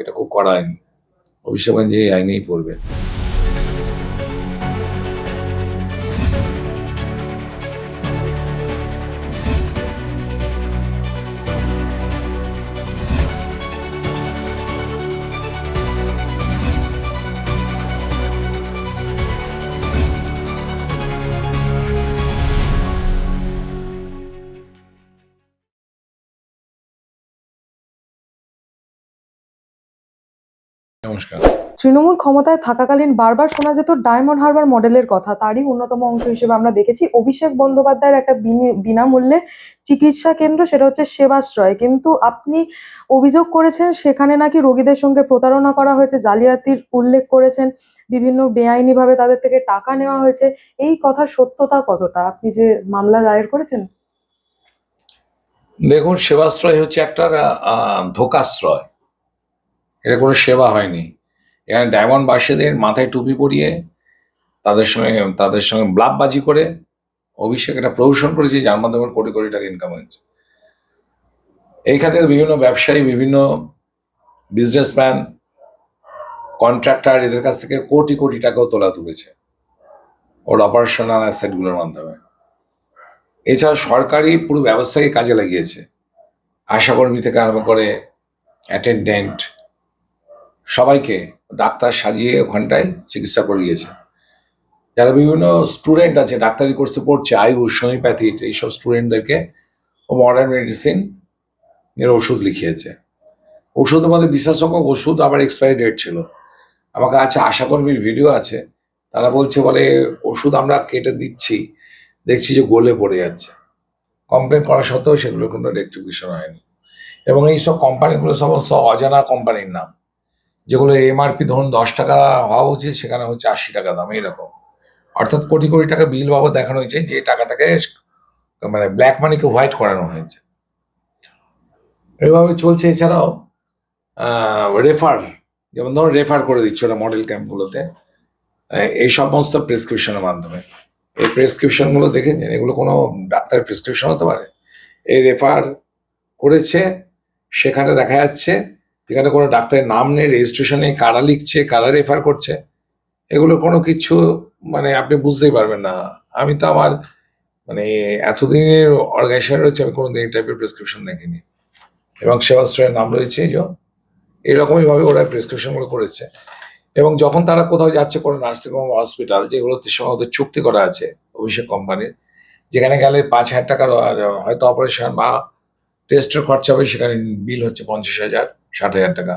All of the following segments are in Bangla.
এটা খুব কড়া আইন, অভিষেক ব্যানার্জি এই আইনেই পড়বে। নমস্কার। তৃণমূল ক্ষমতায় থাকাকালীন বারবার শোনা যেত ডায়মন্ড হারবার মডেলের কথা। তারই অন্যতম অংশ হিসেবে আমরা দেখেছি অভিষেক বন্দ্যোপাধ্যায়ের একটা বিনামূল্যে চিকিৎসা কেন্দ্র, সেটা হচ্ছে সেবাশ্রয়। কিন্তু আপনি অভিযোগ করেছেন সেখানে নাকি রোগীদের সঙ্গে প্রতারণা করা হয়েছে, জালিয়াতির উল্লেখ করেছেন, বিভিন্ন বেআইনিভাবে তাদের থেকে টাকা নেওয়া হয়েছে। এই কথার সত্যতা কতটা? আপনি যে মামলা দায়ের করেছেন। দেখুন, সেবাশ্রয় হচ্ছে একটা ধোকাশ্রয়, এটা কোনো সেবা হয়নি। এখানে ডায়মন্ডবাসীদের মাথায় টুপি পরিয়ে তাদের সঙ্গে ব্লাফবাজি করে অভিষেক এটা প্রহসন করেছে, যার মাধ্যমে কোটি কোটি টাকা ইনকাম হয়েছে। এইখানে বিভিন্ন ব্যবসায়ী, বিভিন্ন বিজনেসম্যান, কন্ট্রাক্টর, এদের কাছ থেকে কোটি কোটি টাকাও তুলেছে ওর অপারেশনাল অ্যাসেটগুলোর মাধ্যমে। এছাড়া সরকারি পুরো ব্যবস্থাকে কাজে লাগিয়েছে, আশাকর্মী থেকে আরম্ভ করে অ্যাটেন্ডেন্ট সবাইকে ডাক্তার সাজিয়ে ওখানটায় চিকিৎসা করিয়েছে। যারা বিভিন্ন স্টুডেন্ট আছে, ডাক্তারি কোর্সে পড়ছে, আয়ুষ, হোমিওপ্যাথি, এইসব স্টুডেন্টদেরকে ও মডার্ন মেডিসিন এর ওষুধ লিখিয়েছে। ওষুধের মধ্যে বিশেষ সংখ্যক ওষুধ আবার এক্সপায়ারি ডেট ছিল। আমার কাছে আশাকর্মীর ভিডিও আছে, তারা বলে ওষুধ আমরা কেটে দিচ্ছি, দেখছি যে গলে পড়ে যাচ্ছে। কমপ্লেন করা সত্ত্বেও সেগুলো কোনো রেক্টিফিকেশন হয়নি। এবং এইসব কোম্পানিগুলো সমস্ত অজানা কোম্পানির নাম, যেগুলো এমআরপি ধরুন 10 টাকা হওয়া উচিত, সেখানে হচ্ছে 80 টাকা দাম, এইরকম। অর্থাৎ কোটি কোটি টাকা বিল বাবদ দেখানো হয়েছে যে টাকাটাকে মানে ব্ল্যাক মানিকে হোয়াইট করানো হয়েছে। এভাবে চলছে। এছাড়াও যেমন ধরুন রেফার করে দিচ্ছে ওরা মডেল ক্যাম্পগুলোতে এই সমস্ত প্রেসক্রিপশনের মাধ্যমে। এই প্রেসক্রিপশনগুলো দেখেছেন, এগুলো কোনো ডাক্তারের প্রেসক্রিপশন হতে পারে? এই রেফার করেছে, সেখানে দেখা যাচ্ছে যেখানে কোনো ডাক্তারের নাম নেই, রেজিস্ট্রেশন নেই, কারা লিখছে, কারা রেফার করছে, এগুলো কোনো কিছু মানে আপনি বুঝতেই পারবেন না। আমি তো আমার মানে এতদিনের অর্গানাইজেশন রয়েছে, আমি কোনোদিন এই টাইপের প্রেসক্রিপশন দেখিনি। এবং সেবাশ্রয়ের নাম রয়েছে এরকমইভাবে ওরা প্রেসক্রিপশনগুলো করেছে। এবং যখন তারা কোথাও যাচ্ছে, কোনো নার্সিং হোম, হসপিটাল, যেগুলোতে সঙ্গে ওদের চুক্তি করা আছে অভিষেক কোম্পানির, যেখানে গেলে 5,000 টাকার হয়তো অপারেশন বা টেস্টের খরচা হবে, সেখানে বিল হচ্ছে 50,000, 60,000 টাকা।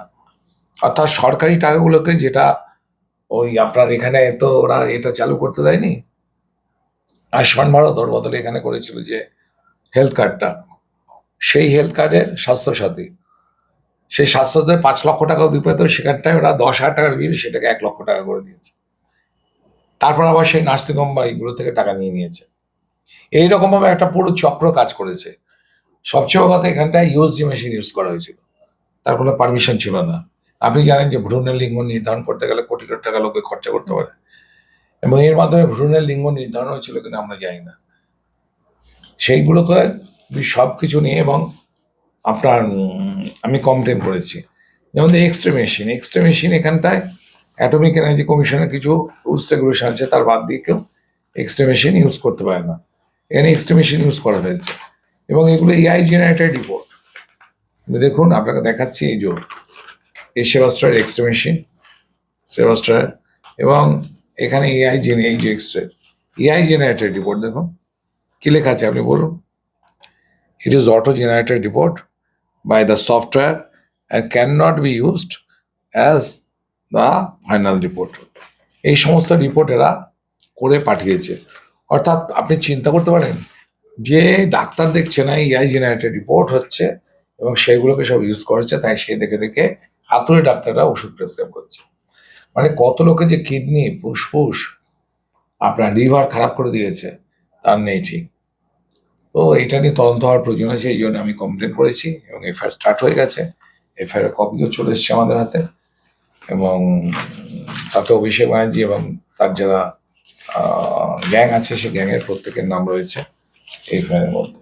অর্থাৎ সরকারি টাকাগুলোকে, যেটা ওই আপনার এখানে তো ওরা এটা চালু করতে দেয়নি, আয়ুষ্মান ভারত, ওর বদলে এখানে করেছিল যে হেলথ কার্ডটা, সেই হেলথ কার্ডের স্বাস্থ্যসাথী, সেই স্বাস্থ্যতে 5 লক্ষ টাকাও দিতে, সেখানটায় ওরা 10,000 টাকার বিল সেটাকে 1 লক্ষ টাকা করে দিয়েছে। তারপর আবার সেই নার্সিং হোম বা এইগুলো থেকে টাকা নিয়েছে। এইরকমভাবে একটা পুরো চক্র কাজ করেছে। সবচেয়ে বড় কথা, এখানটায় ইউএসজি মেশিন ইউজ করা হয়েছিল, তার কোনো পারমিশন ছিল না। আপনি জানেন যে ভ্রূণের লিঙ্গ নির্ধারণ করতে গেলে কোটি কোটি টাকা লোকে খরচা করতে পারে, এবং এর মাধ্যমে ভ্রূণের লিঙ্গ নির্ধারণ হয়েছিল কিনা আমরা জানি না। সেইগুলোকে সব কিছু নিয়ে এবং আপনার আমি কমপ্লেন করেছি। যেমন এক্সরে মেশিন এখানটায় অ্যাটমিক এনার্জি কমিশনের কিছু রুলস রেগুলেশন আছে, তার বাদ দিয়ে কেউ এক্সরে মেশিন ইউজ করতে পারে না। এখানে এক্সরে মেশিন ইউজ করা হয়েছে, এবং এগুলো এআই জেনারেটেড রিপোর্ট। দেখুন, আপনাকে দেখাচ্ছি এই সেবাশ্রয়ের এক্সরে মেশিন, সেবাশ্রয়ের, এবং এখানে এআই জেনারেটেড রিপোর্ট। দেখুন কি লেখা আছে, আপনি বলুন। It is auto generated report by the software and cannot be used as the final report. এই সমস্ত রিপোর্ট এরা করে পাঠিয়েছে। অর্থাৎ আপনি চিন্তা করতে পারেন যে ডাক্তার দেখছে না, এআই জেনারেটেড রিপোর্ট হচ্ছে, এবং সেগুলোকে সব ইউজ করেছে, তাই সে দেখে দেখে হাতুড়ে ডাক্তাররা ওষুধ প্রেসক্রাইব করছে। মানে কত লোকে যে কিডনি, ফুসফুস, আপনার লিভার খারাপ করে দিয়েছে তার নেই ঠিক। তো এটা নিয়ে তদন্ত হওয়ার প্রয়োজন আছে, এই জন্য আমি কমপ্লেন করেছি, এবং এফআইআর স্টার্ট হয়ে গেছে। এফআইআর কপিও চলে এসছে আমাদের হাতে, এবং তাতে অভিষেক ব্যানার্জি এবং তার যারা গ্যাং আছে, সেই গ্যাংয়ের প্রত্যেকের নাম রয়েছে এফআইআর এর মধ্যে।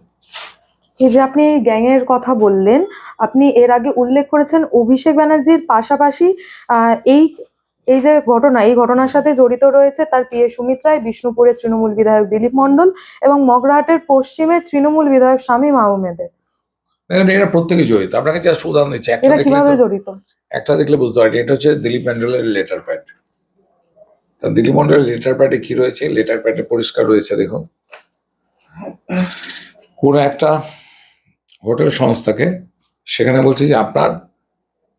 এই যে আপনি গ্যাংয়ের কথা বললেন, আপনি এর আগে উল্লেখ করেছেন অভিষেক ব্যানার্জির পাশাপাশি এই এই যে ঘটনা, এই ঘটনার সাথে জড়িত রয়েছে তার পিএ সুমিত রায়, বিষ্ণুপুরের তৃণমূল বিধায়ক দিলীপ মণ্ডল এবং মগরাহাটের পশ্চিমের তৃণমূল বিধায়ক শামীম আহমেদের। দেখেন এরা প্রত্যেকে জড়িত। আপনাকে জাস্ট উদাহরণ দিচ্ছি, এরা কিভাবে জড়িত? একটা দেখলে বুঝতে পারছি। এটা হচ্ছে দিলীপ মণ্ডলের লেটার প্যাড। তা দিলীপ মণ্ডলের লেটার প্যাডে কি রয়েছে? লেটার প্যাডে পরিষ্কার রয়েছে, দেখুন। কোন একটা হোটেল সংস্থাকে সেখানে বলছে যে আপনার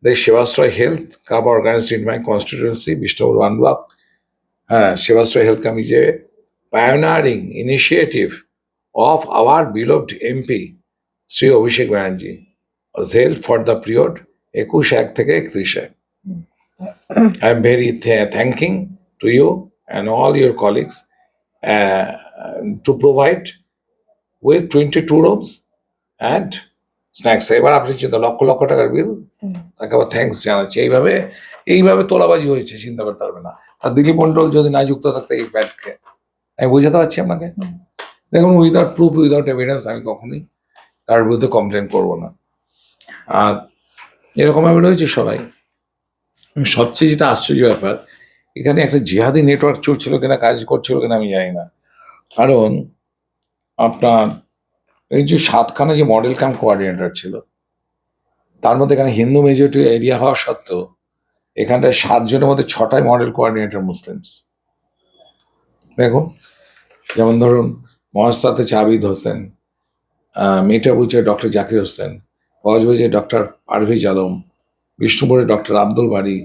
the Shivastroy Health Club organized in my constituency, Bishnupur 1 block. Shivastroy Health Club is a pioneering initiative of our beloved MP, Sri Abhishek Banerjee, was held for the period 21 থেকে 31। I am very thanking to you and all your colleagues to provide with 22 rooms and snacks. এবার আপনি চিন্তা, লক্ষ লক্ষ টাকার বিল, তাকে আবার থ্যাঙ্কস জানাচ্ছি। এইভাবে তোলাবাজি হয়েছে, চিন্তা করতে পারবে না। আর দিলীপ মণ্ডল যদি না যুক্ত থাকতো এই প্যাডকে, আমি বোঝাতে পারছি আপনাকে। দেখুন, উইদাউট প্রুফ, উইদাউট এভিডেন্স আমি কখনোই কারোর বিরুদ্ধে কমপ্লেন করবো না। আর এরকমভাবে রয়েছে সবাই। সবচেয়ে যেটা আশ্চর্য ব্যাপার, এখানে একটা জিহাদি নেটওয়ার্ক চলছিল কিনা, কাজ করছিল কিনা আমি জানি না। কারণ আপনার এই যে 7খানা যে মডেল ক্যাম্প কোঅর্ডিনেটর ছিল, তার মধ্যে এখানে হিন্দু মেজরিটি এরিয়া হওয়া সত্ত্বেও এখানটায় 7 জনের মধ্যে 6টাই মডেল কোঅর্ডিনেটর মুসলিমস। দেখুন, যেমন ধরুন মহাস্তাতে আবিদ হোসেন, মিঠাপুজে ডক্টর জাকির হোসেন, কক্সবাজারে ডক্টর পারভেজ আলম, বিষ্ণুপুরে ডক্টর আব্দুল বাড়ি,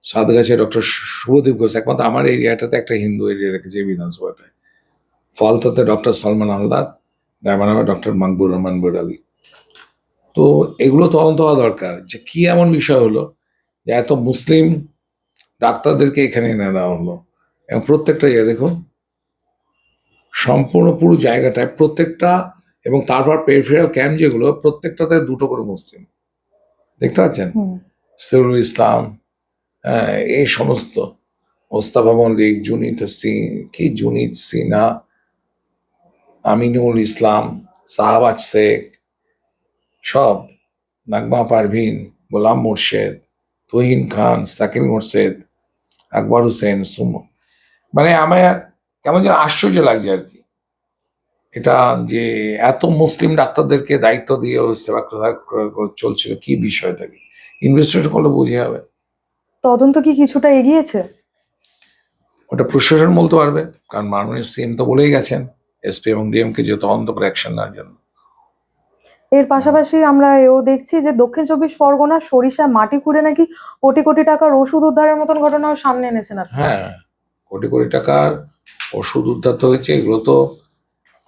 সাতগাছে ডক্টর শুভদীপ ঘোষ। একমাত্র আমার এরিয়াটাতে একটা হিন্দু এরিয়া রেখেছে বিধানসভাটায়। ফলতাতে ডক্টর সলমান হালদার, ডায়মন্ডহারবার ডক্টর মাকবুর রহমান বৈরালী। তো এগুলো তদন্ত হওয়া দরকার যে কি এমন বিষয় হলো যে এত মুসলিম ডাক্তারদেরকে এখানে এনে দেওয়া হলো। এবং প্রত্যেকটা ইয়ে দেখুন, সম্পূর্ণ পুরো জায়গাটায় প্রত্যেকটা, এবং তারপর পেরিফেরাল ক্যাম্প যেগুলো, প্রত্যেকটাতে 2টো করে মুসলিম দেখতে পাচ্ছেন। সিরুল ইসলাম, এই সমস্ত মোস্তাফা মল্লিক, জুনিদ সিনহা, আমিনুল ইসলাম, সাহাবাজ শেখ, সব, নাগমা পারভিন, গোলাম মোর্শেদ, তুহিন খান, সাকিল মোর্শেদ, আকবর হোসেন, সুমো। মানে আমার কেমন যেন আশ্চর্য লাগছে আর কি, এটা যে এত মুসলিম ডাক্তারদেরকে দায়িত্ব দিয়ে সেবা চলছিল। কি বিষয়টা কি ইনভেস্টিগেট করলে বুঝে যাবে। তদন্ত কি কিছুটা এগিয়েছে? ওটা প্রশাসন বলতে পারবে, কারণ মাননীয় সিএম তো বলেই গেছেন এসপি এবং ডিএমকে যে তদন্ত করে অ্যাকশন নেওয়ার জন্য। এর পাশাপাশি আমরা এও দেখছি যে দক্ষিণ 24 পরগনা সরিষা মাটি খুঁড়ে নাকি কোটি কোটি টাকার ওষুধ উদ্ধারের মতন ঘটনাও সামনে এনেছেন আপনি। হ্যাঁ, কোটি কোটি টাকার ওষুধ উদ্ধার তো হয়েছে। এগুলো তো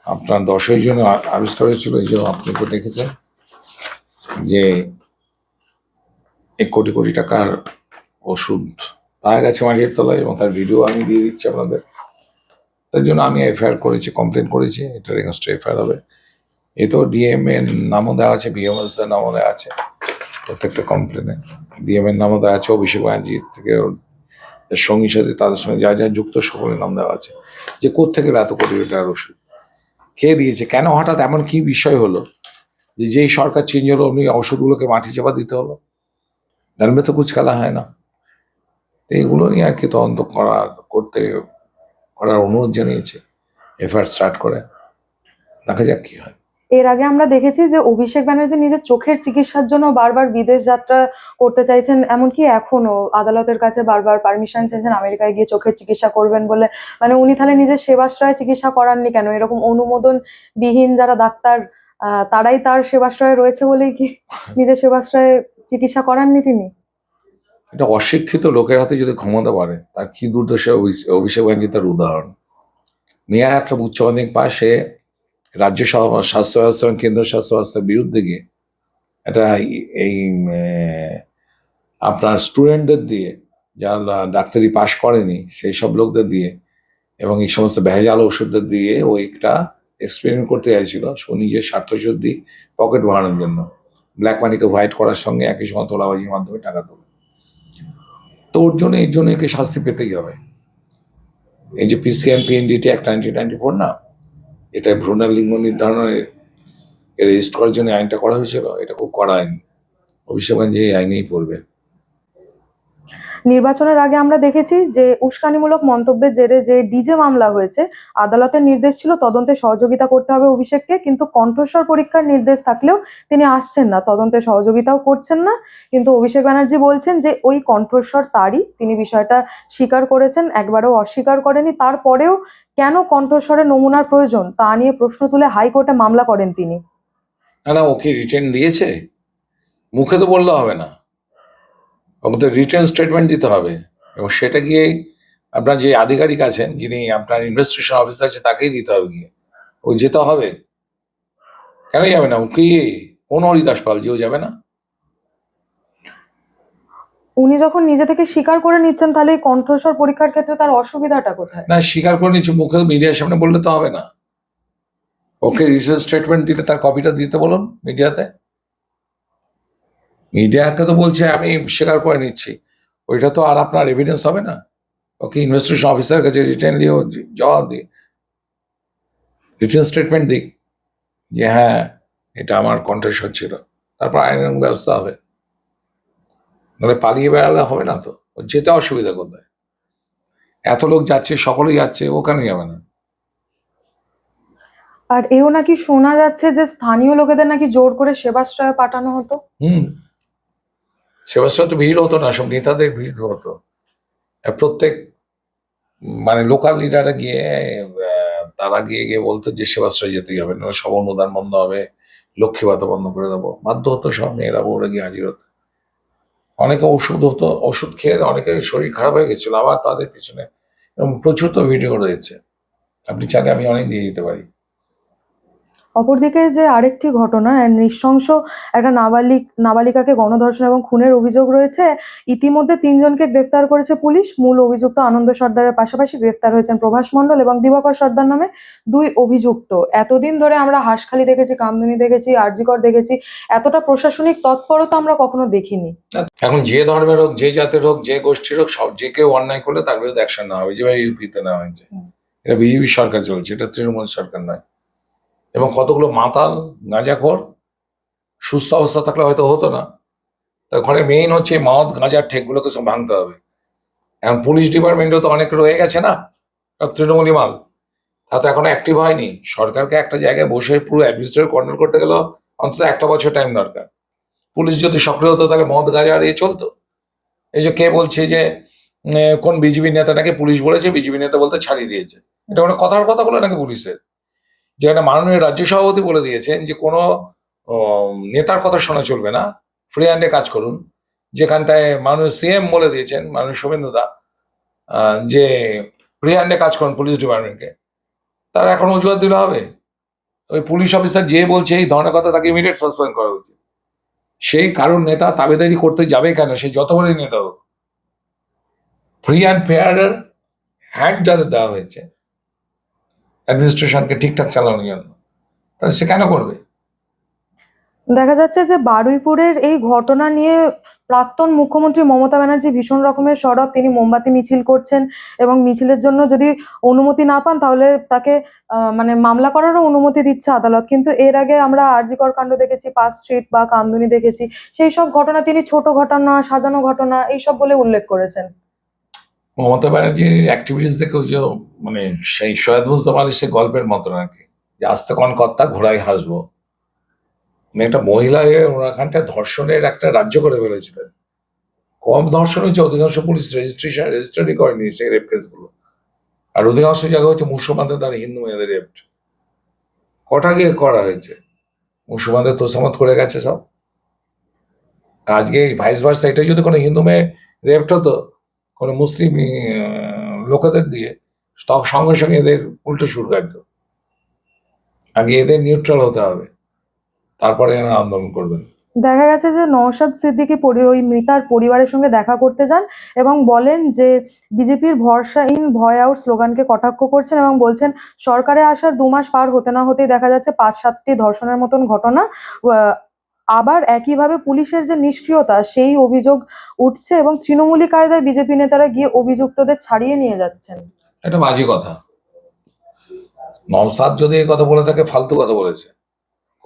আপনার 10ই জন্য আবিষ্কার হয়েছিল। এই যে আপনি তো দেখেছেন যে এই কোটি কোটি টাকার ওষুধ পাওয়া গেছে মাটির তলায়, এবং তার ভিডিও আমি দিয়ে দিচ্ছি আপনাদের। তার জন্য আমি এফআইআর করেছি, কমপ্লেন করেছি। এটার এগেনস্টে এফআইআর হবে। এ তো ডিএম এর নামও দেওয়া আছে, বিএমএস এর নামও দেওয়া আছে। প্রত্যেকটা কমপ্লেনে ডিএম এর নামও দেওয়া আছে, অভিষেক ব্যানার্জি থেকে সঙ্গী সাথে তাদের সঙ্গে যা যা যুক্ত সকলের নাম দেওয়া আছে। যে কোত্থেকে এত কোটি টাকার ওষুধ কে দিয়েছে, কেন হঠাৎ এমন কি বিষয় হলো যে যেই সরকার চেঞ্জ হলো অমনি ওষুধগুলোকে মাটি চাপা দিতে হলো? ধর্মে তো কুছ কালা হয় না। এইগুলো নিয়ে আর কি তদন্ত করার অনুরোধ জানিয়েছে, এফআইআর স্টার্ট করে, দেখা যাক কি হয়। এর আগে আমরা দেখেছি যে অভিষেক ব্যানার্জি নিজের চোখের চিকিৎসার জন্য বারবার বিদেশ যাত্রা করতে চাইছেন, এমনকি এখনো আদালতের কাছে বারবার পারমিশন চেয়েছেন আমেরিকায় গিয়ে চোখের চিকিৎসা করবেন বলে। মানে উনি তাহলে নিজের সেবাশ্রয়ে চিকিৎসা করাননি কেন? এরকম অনুমোদন বিহীন যারা ডাক্তার তারাই তার সেবাশ্রয়ে রয়েছে বলেই কি নিজের সেবাশ্রয়ে চিকিৎসা করাননি তিনি? এটা অশিক্ষিত লোকের হাতে যদি ক্ষমতা বাড়ে, তার কি দুর্দশা। অভিষেক ব্যানার্জি তার উদাহরণ। মেয়ার একটা উচ্চ মাধ্যমিক পাশে রাজ্য স্বাস্থ্য ব্যবস্থা এবং কেন্দ্র স্বাস্থ্য ব্যবস্থার বিরুদ্ধে গিয়ে এটা এই আপনার স্টুডেন্টদের দিয়ে, যারা ডাক্তারি পাশ করেনি সেই সব লোকদের দিয়ে এবং এই সমস্ত ভেজাল ওষুধদের দিয়ে ও একটা এক্সপেরিমেন্ট করতে চাইছিল নিজের স্বার্থসিদ্ধি, পকেট ভরানোর জন্য। ব্ল্যাক মানিকে হোয়াইট করার সঙ্গে একই সময় তোলাবাজির মাধ্যমে টাকা তোলে। তো ওর জন্য এর জন্য একে শাস্তি পেতেই হবে। এই যে পিসিএম পিএনডিটি অ্যাক্ট 1994 না, এটা ভ্রূণের লিঙ্গ নির্ধারণের রেজিস্ট করার জন্য আইনটা করা হয়েছিল, এটা খুব কড়া আইন, অভিষেক ব্যানার্জি এই আইনেই পড়বে। নির্বাচনের আগে আমরা দেখেছি যে উস্কানিমূলক মন্তব্যের জেরে যে ডিজে মামলা হয়েছে, আদালতের নির্দেশ ছিল তদন্তে সহযোগিতা করতে হবে অভিষেককে, কিন্তু কণ্ঠস্বর পরীক্ষার নির্দেশ থাকলেও তিনি আসছেন না, তদন্তে সহযোগিতাও করছেন না। কিন্তু অভিষেক ব্যানার্জি বলছেন যে ওই কণ্ঠস্বর তারই, তিনি বিষয়টা স্বীকার করেছেন, একবারও অস্বীকার করেনি। তারপরেও কেন কণ্ঠস্বরের নমুনার প্রয়োজন তা নিয়ে প্রশ্ন তুলে হাইকোর্টে মামলা করেন তিনি। না, ওকে রিটেন দিয়েছে, মুখে তো বললে হবে না, ওকে রিটেন স্টেটমেন্ট দিতে হবে, এবং সেটা গিয়ে আপনার যে আধিকারিক আছেন, যিনি আপনার ইনভেস্টিগেশন অফিসার আছে, তাকেই দিতে হবে, গিয়ে ওই যেতে হবে। কেন যাবে না? কি কোন হরিদাস পাল যেও যাবে না? উনি যখন নিজে থেকে স্বীকার করে নিচ্ছেন, তাহলে এই কণ্ঠস্বর পরীক্ষার ক্ষেত্রে তার অসুবিধাটা কোথায়? না, স্বীকার করে নিচ্ছে, মুখে মিডিয়ার সামনে বললে তো হবে না। ওকে রিটেন স্টেটমেন্ট দিতে তার কপিটা দিতে বলুন মিডিয়াতে। মিডিয়াকে তো বলছে আমি স্বীকার করে নিচ্ছি, ওইটা তো আর আপনার এভিডেন্স হবে না। ওকে ইনভেস্টিগেশন অফিসারের কাছে রিটেন দিয়ে জবাব দিই, রিটেন স্টেটমেন্ট দিক যে হ্যাঁ এটা আমার কণ্ঠস্বর ছিল, তারপর আইনানুগ ব্যবস্থা হবে। নাহলে পালিয়ে বেড়ালে হবে না তো, ওর যেতে অসুবিধা কোথায়? এত লোক যাচ্ছে, সকলেই যাচ্ছে, ও কেন যাবে না? আর এও নাকি শোনা যাচ্ছে যে স্থানীয় লোকেদের নাকি জোর করে সেবাশ্রয়ে পাঠানো হতো। সেবাশ্রয় তো ভিড় হতো না, সব নেতাদের ভিড় হতো। প্রত্যেক মানে লোকাল লিডাররা গিয়ে তারা গিয়ে গিয়ে বলতো যে সেবাশ্রয় যেতেই হবে, না সব অনুদান বন্ধ হবে, লক্ষ্মী ভাতা বন্ধ করে দেবো। বাধ্য হতো সব মেয়েরা বউরা গিয়ে হাজির হতো। অনেকে ওষুধ হতো, ওষুধ খেয়ে অনেকে শরীর খারাপ হয়ে গেছিল, আবার তাদের পিছনে প্রচুর তো ভিডিও রয়েছে, আপনি চাইলে আমি অনেক দিয়ে দিতে পারি। অপরদিকে যে আরেকটি ঘটনা, নৃশংস একটা নাবালিকাকে গণধর্ষণ এবং খুনের অভিযোগ রয়েছে। ইতিমধ্যে 3 জনকে গ্রেফতার করেছে পুলিশ। মূল অভিযুক্ত আনন্দ সর্দারের পাশাপাশি গ্রেফতার হয়েছেন প্রভাস মণ্ডল এবং দিবাকর সর্দার নামে 2 অভিযুক্ত। এতদিন ধরে আমরা হাঁসখালি দেখেছি, কামদুনি দেখেছি, আরজিকর দেখেছি, এতটা প্রশাসনিক তৎপরতা আমরা কখনো দেখিনি। এখন যে ধর্মের হোক, যে জাতের হোক, যে গোষ্ঠীর হোক, সব যে কেউ অন্যায় করলে তার বিরুদ্ধে অ্যাকশন নেওয়া হবে, যেভাবে ইউপিতে নেওয়া হয়েছে। এটা বিজেপি সরকার চলছে, এটা তৃণমূল সরকার নয়। এবং কতগুলো মাতাল গাঁজাখোর সুস্থ অবস্থা থাকলে হয়তো হতো না, তো ওখানে মেইন হচ্ছে মদ গাঁজার ঠেকগুলোকে সব ভাঙতে হবে। এখন পুলিশ ডিপার্টমেন্টও তো অনেক রয়ে গেছে না, সব তৃণমূলী মাল, তা তো এখনো অ্যাক্টিভ হয়নি। সরকারকে একটা জায়গায় বসে পুরো অ্যাডমিনিস্ট্রেটিভ কন্ট্রোল করতে গেলেও অন্তত 1 বছর টাইম দরকার। পুলিশ যদি সক্রিয় হতো তাহলে মদ গাঁজা আর চলতো। এই যে কে বলছে যে কোন বিজেপি নেতাটাকে পুলিশ বলেছে, বিজেপি নেতা বলতে ছাড়িয়ে দিয়েছে, এটা মানে কথার কথা বলে নাকি পুলিশের? যেখানে মাননীয় রাজ্য সভাপতি বলে দিয়েছেন যে কোনো নেতার কথা শোনা চলবে না, ফ্রি হ্যান্ডে কাজ করুন। যেখানটায় মাননীয় সিএম বলে দিয়েছেন, মাননীয় শুভেন্দু দা, যে ফ্রি হ্যান্ডে কাজ করুন পুলিশ ডিপার্টমেন্টকে, তারা এখন অজুহাত দিলে হবে? ওই পুলিশ অফিসার যে বলছে এই ধরনের কথা, তাকে ইমিডিয়েট সাসপেন্ড করা উচিত। সেই কারণ নেতা তাবেদারি করতে যাবে কেন, সে যত বড়ই নেতা হোক? ফ্রি অ্যান্ড ফেয়ার হ্যান্ড যাদের দেওয়া হয়েছে অ্যাডমিনিস্ট্রেশনকে ঠিকঠাক চালানোর জন্য, তাহলে সে কেন করবে? দেখা যাচ্ছে যে বারুইপুরের এই ঘটনা নিয়ে প্রাক্তন মুখ্যমন্ত্রী মমতা ব্যানার্জি ভীষণ রকমের সরব। তিনি মোমবাতি মিছিল করছেন এবং মিছিলের জন্য যদি অনুমতি না পান তাহলে তাকে মানে মামলা করারও অনুমতি দিচ্ছে আদালত। কিন্তু এর আগে আমরা আরজিকর কাণ্ড দেখেছি, পার্ক স্ট্রিট বা কামদুনি দেখেছি, সেই সব ঘটনা তিনি ছোট ঘটনা, সাজানো ঘটনা এইসব বলে উল্লেখ করেছেন। মমতা ব্যানার্জির অ্যাক্টিভিটিস দেখে ওই যে মানে সেই সৈয়দ মুজতবা আলী সে গল্পের মতন আর কি, যে আস্তে কোন কর্তা ঘোড়ায় হাসবো। মানে একটা মহিলা ওখানটায় ধর্ষণের একটা রাজ্য করে ফেলেছিলেন। কম ধর্ষণ হয়েছে, অধিকাংশ পুলিশ রেজিস্টারই করেনি সেই রেপ কেসগুলো। আর অধিকাংশ জায়গা হচ্ছে মুসলমানদের দ্বারা হিন্দু মেয়েদের রেপ। কটা গিয়ে করা হয়েছে? মুসলমানদের তোষামত করে গেছে সব। আজকে ভাইস ভার্সা, এটা যদি কোনো হিন্দু মেয়ে রেপ্ট হতো কোনো মুসলিম লোকেদের দিয়ে, সঙ্গে সঙ্গে এদের উল্টো সুর কাটতো। আগে এদের নিউট্রাল হতে হবে, তারপরে এরা আন্দোলন করবেন। দেখা গেছে যে নওশাদ সিদ্দিকী ওই মৃতার পরিবারের সঙ্গে দেখা করতে যান এবং বলেন যে বিজেপির ভরসা ইন ভয় আউট স্লোগানকে কটাক্ষ করছেন এবং বলছেন সরকারে আসার 2 মাস পার হতে না হতেই দেখা যাচ্ছে 5-7টি ধর্ষণের মতন ঘটনা। আবার একইভাবে পুলিশের যে নিষ্ক্রিয়তা সেই অভিযোগ উঠছে এবং তৃণমূলী কায়দায় বিজেপি নেতারা গিয়ে অভিযুক্তদের ছাড়িয়ে নিয়ে যাচ্ছেন। এটা বাজে কথা। নওশাদ যদি এই কথা বলে থাকে, ফালতু কথা বলেছে।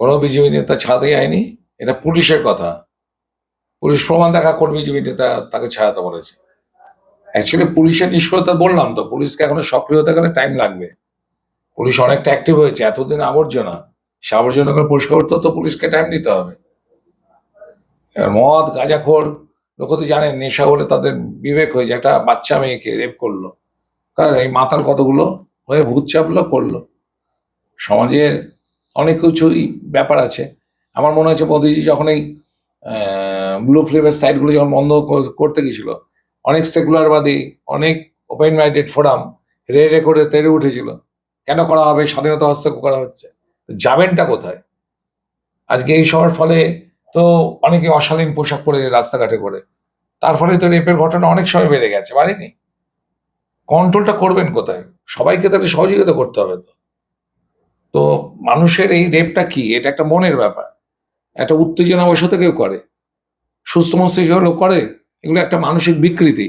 কোনো বিজেপি নেতা ছাড়াতে যায়নি, এটা পুলিশের কথা। পুলিশ প্রমাণ দেখা করবে বিজেপি নেতা তাকে ছাড়াতে বলেছে। অ্যাকচুয়ালি পুলিশের নিষ্ক্রিয়তা বললাম তো, পুলিশকে এখনো সক্রিয় হতে গেলে টাইম লাগবে। পুলিশ অনেকটা অ্যাক্টিভ হয়েছে, এতদিন আবর্জনা, সে আবর্জনাকে পরিষ্কার করতে তো পুলিশকে টাইম দিতে হবে। এবার মদ গাঁজাখোর লোক তো জানেন, নেশা হলে তাদের বিবেক হয়ে যায়, একটা বাচ্চা মেয়েকে রেপ করলো, কারণ এই মাতাল কতগুলো হয়ে ভূত চাপলো করলো। সমাজের অনেক কিছুই ব্যাপার আছে। আমার মনে হচ্ছে মোদিজি যখন এই ব্লু ফিল্মের সাইটগুলো যখন বন্ধ করতে গেছিল, অনেক সেকুলারবাদী, অনেক ওপেন মাইন্ডেড ফোরাম রে করে তেড়ে উঠেছিল, কেন করা হবে, স্বাধীনতা হস্তক্ষেপ করা হচ্ছে, তো যাবেনটা কোথায়? আজকে এই সবার ফলে তো অনেকে অশালীন পোশাক পরে রাস্তাঘাটে করে, তার ফলে তো রেপের ঘটনা অনেক সময় বেড়ে গেছে, বাড়েনি? কন্ট্রোলটা করবেন কোথায়? সবাইকে তাহলে সহযোগিতা করতে হবে তো। তো মানুষের এই রেপটা কি, এটা একটা মনের ব্যাপার, একটা উত্তেজনা বশত কেউ করে, সুস্থ মস্তিষ্ক লোক করে, এগুলো একটা মানসিক বিকৃতি।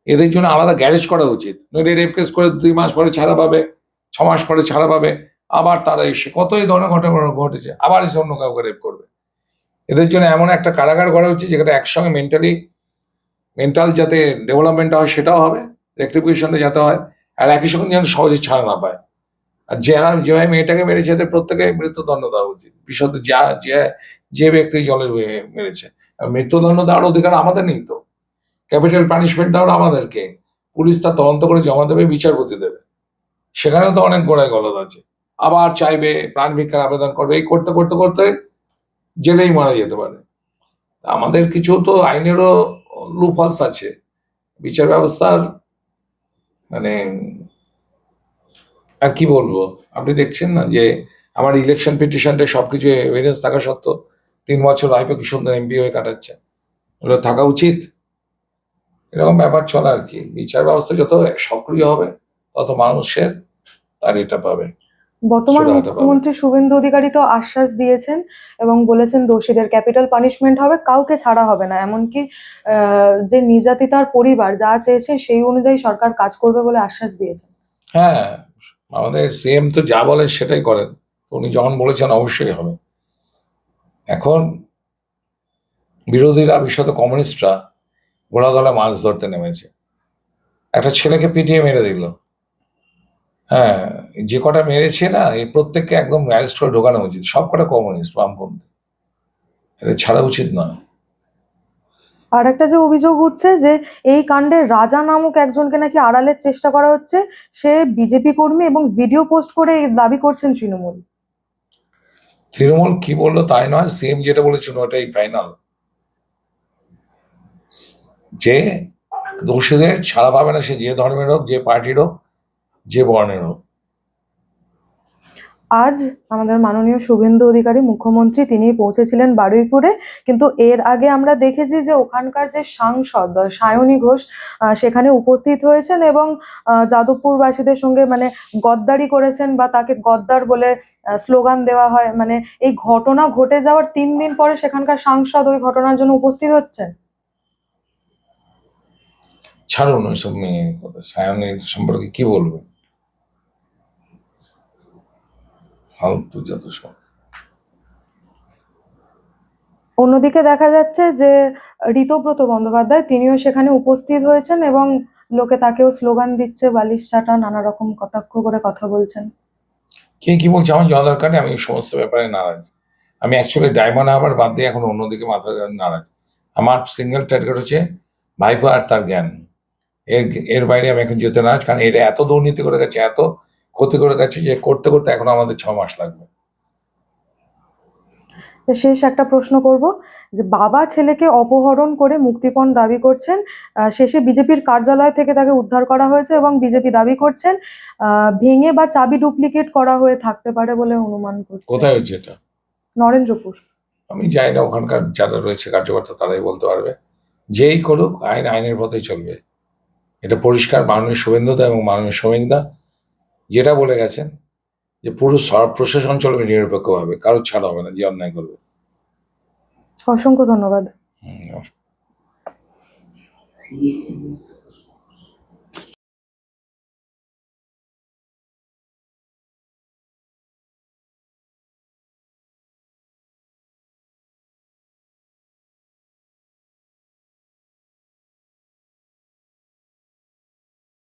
এদের জন্য আলাদা গ্যারেজ করা উচিত, নইলে রেপ কেস করে 2 মাস পরে ছাড়া পাবে, 6 মাস পরে ছাড়া পাবে, আবার তারা এসে কত এই ধরনের ঘটনা ঘটেছে, আবার এসে অন্য কাউকে রেপ করবে। এদের জন্য এমন একটা কারাগার করা উচিত যেখানে একসঙ্গে মেন্টাল যাতে ডেভেলপমেন্ট হয় সেটাও হবে, রেক্টিফিকেশনটা যাতে হয়, আর একই সঙ্গে যেন সহজে ছাড়া না পায়। আর যেভাবে মেয়েটাকে মেরেছে এদের প্রত্যেকে মৃত্যুদণ্ড দেওয়া উচিত, বিশেষত যে ব্যক্তি জলে মেরেছে। আর মৃত্যুদণ্ড দেওয়ার অধিকার আমাদের নেই তো, ক্যাপিটাল পানিশমেন্ট দেওয়ার আমাদেরকে, পুলিশ তা তদন্ত করে জমা দেবে, বিচারপতি দেবে, সেখানেও তো অনেক গোড়ায় গলদ আছে। আবার চাইবে প্রাণ ভিক্ষার আবেদন করবে, এই করতে করতে করতে জেলেই মারা যেতে পারে। আমাদের কিছু তো আইনেরও লুপহলস আছে, বিচার ব্যবস্থার মানে আর কি বলবো। আপনি দেখছেন না যে আমার ইলেকশন পিটিশনটা সবকিছু এভিডেন্স থাকা সত্ত্বেও 3 বছর রায়পা কি সুন্দর এমপি হয়ে কাটাচ্ছে, ওগুলো থাকা উচিত? এরকম ব্যাপার চলে আর কি। বিচার ব্যবস্থা যত সক্রিয় হবে তত মানুষের তার এটা পাবে, বর্তমান সুরাহাটা পাবে। মুখ্যমন্ত্রী শুভেন্দু অধিকারী তো আশ্বাস দিয়েছেন এবং বলেছেন দোষীদের ক্যাপিটাল পানিশমেন্ট হবে, কাউকে ছাড়া হবে না, এমনকি যে নির্যাতিতার পরিবার যা চেয়েছে সেই অনুযায়ী সরকার কাজ করবে বলে আশ্বাস দিয়েছেন। হ্যাঁ, আমাদের সিএম তো যা বলেন সেটাই করেন, তো উনি যখন বলেছেন অবশ্যই হবে। এখন বিরোধীরা, বিশেষত কমিউনিস্টরা ঘোড়া দলে মাছ ধরতে নেমেছে, একটা ছেলেকে পিটিয়ে মেরে দিল। হ্যাঁ, যে কটা মেরেছে না, এই প্রত্যেককে একদম অ্যারেস্ট করে ঢোকানো উচিত, সব কটা কমিউনিস্ট বামপন্থী, এদের ছাড়া উচিত নয়। আর একটা যে অভিযোগ উঠছে যে এই কাণ্ডে রাজা নামক একজনকে নাকি আড়ালের চেষ্টা করা হচ্ছে, সে বিজেপি কর্মী এবং ভিডিও পোস্ট করে এই দাবি করছেন তৃণমূল। তৃণমূল কি বললো তাই নয়, সিএম যেটা বলেছিল ওটাই ফাইনাল, যে দোষীদের ছাড়া পাবে না, সে যে ধর্মের হোক, যে পার্টির হোক, যে বর্ণের হোক। আজ আমাদের মাননীয় শুভেন্দু অধিকারী মুখ্যমন্ত্রী তিনি পৌঁছেছিলেন বারুইপুরে, কিন্তু এর আগে আমরা দেখেছি যে ওখানকার যে সাংসদ সায়নী ঘোষ সেখানে উপস্থিত হয়েছেন এবং যাদবপুরবাসীদের সঙ্গে মানে গদ্দারি করেছেন বা তাকে গদ্দার বলে স্লোগান দেওয়া হয়। মানে এই ঘটনা ঘটে যাওয়ার 3 দিন পরে সেখানকার সাংসদ ওই ঘটনার জন্য উপস্থিত হচ্ছেন। ছাড়ুন ওইসব মেয়ে কথা, সায়নের সম্পর্কে কি বলবে, ফালতু যত সব। অন্যদিকে দেখা যাচ্ছে যে ঋতব্রত বন্দ্যোপাধ্যায় তিনিও সেখানে উপস্থিত হয়েছেন এবং লোকে তাকেও স্লোগান দিচ্ছে, বালিশ চাটা, নানা রকম কটাক্ষ করে কথা বলছেন। কে কি বলছে আমার জানা দরকার নেই, আমি এই সমস্ত ব্যাপারে নারাজ। আমি অ্যাকচুয়ালি ডায়মন্ড হারবার বাদ দিয়ে এখন অন্যদিকে মাথা নারাজ। আমার সিঙ্গেল টার্গেট হচ্ছে ভাইপো আর তার জ্ঞান, এর এর বাইরে আমি এখন যেতে নারাজ, কারণ এটা এত দুর্নীতি করে গেছে, এত ক্ষতি করে গেছে যে করতে করতে এখন আমাদের 6 মাস লাগবে। তো শেষ একটা প্রশ্ন করব যে বাবা ছেলেকে অপহরণ করে মুক্তিপণ দাবি করছেন, শেষে বিজেপির কার্যালয় থেকে তাকে উদ্ধার করা হয়েছে এবং বিজেপি দাবি করছেন ভেঙে বা চাবি ডুপ্লিকেট করা হয়ে থাকতে পারে বলে অনুমান করছে। কোথায় হয়েছে এটা? নরেন্দ্রপুর। আমি জানি না, ওখানকার যারা রয়েছে কার্যকর্তা তারাই বলতে পারবে। যেই করুক, আইন আইনের পথেই চলবে, এটা পরিষ্কার। মাননীয় শুভেন্দুদা এবং মাননীয় শ্রমিকদা যেটা বলে গেছেন যে পুরো প্রশাসন চলবে নিরপেক্ষভাবে, কারোর ছাড় হবে না যে অন্যায় করবে। অসংখ্য ধন্যবাদ। নমস্কার।